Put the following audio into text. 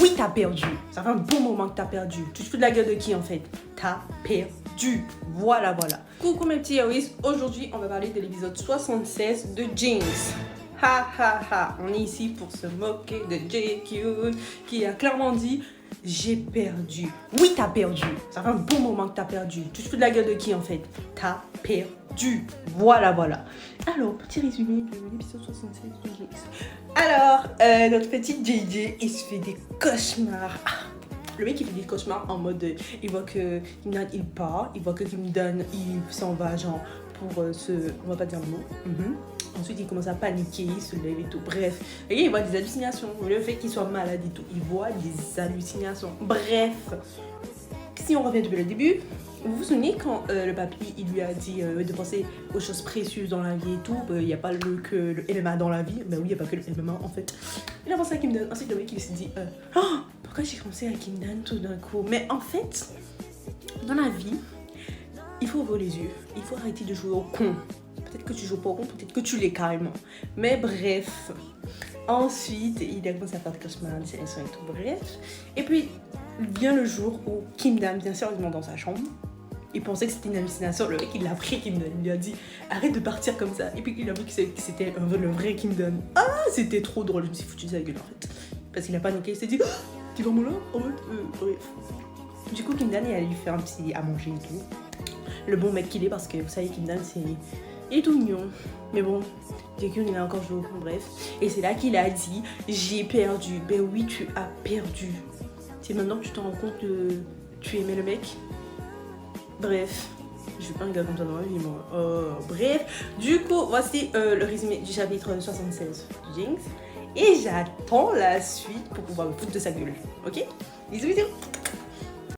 Oui, t'as perdu. Ça fait un bon moment que t'as perdu. Tu te fous de la gueule de qui en fait? T'as perdu. Voilà. Coucou mes petits Yaoïs. Aujourd'hui, on va parler de l'épisode 76 de Jinx. On est ici pour se moquer de JQ qui a clairement dit j'ai perdu. Oui, t'as perdu. Ça fait un bon moment que t'as perdu. Tu te fous de la gueule de qui en fait? T'as perdu. Voilà. Alors, petit résumé de l'épisode 76 de Jinx. Alors, notre petit JJ, il se fait des cauchemars. Le mec il fait des cauchemars en mode il voit que Kimdan il part, il voit que Kimdan il s'en va genre pour on va pas dire le mot. Ensuite il commence à paniquer, il se lève et tout, bref. Et il voit des hallucinations, le fait qu'il soit malade et tout, il voit des hallucinations, bref. Si on revient depuis le début, vous vous souvenez quand le papy il lui a dit de penser aux choses précieuses dans la vie et tout, il n'y a pas que le MMA dans la vie, ben oui il n'y a pas que le MMA en fait. Il a pensé à Kimdan, ensuite le mec il s'est dit pourquoi j'ai pensé à Kimdan tout d'un coup? Mais en fait, dans la vie, il faut ouvrir les yeux, il faut arrêter de jouer au con. Peut-être que tu joues pas au con, peut-être que tu l'es carrément. Mais bref, ensuite il a commencé à faire des cauchemars, des sélections et tout, bref. Et puis vient le jour où Kimdan vient sérieusement dans sa chambre. Il pensait que c'était une hallucination, le mec il l'a pris Kimdan, il lui a dit arrête de partir comme ça. Et puis il a vu que c'était le vrai Kimdan. Ah c'était trop drôle, je me suis foutu de sa gueule en fait. Parce qu'il a paniqué, il s'est dit t'es vraiment là? En mode bref. Du coup Kimdan il allait lui faire un petit à manger et tout. Le bon mec qu'il est parce que vous savez Kimdan il est tout mignon. Mais bon, JQ il a encore joué au con, bref. Et c'est là qu'il a dit j'ai perdu. Ben oui tu as perdu. C'est maintenant que tu te rends compte que tu aimais le mec. Bref, je suis pas un gars comme ça dans la vie, moi. Bref, du coup, voici le résumé du chapitre 76 de Jinx. Et j'attends la suite pour pouvoir me foutre de sa gueule. Ok? Bisous.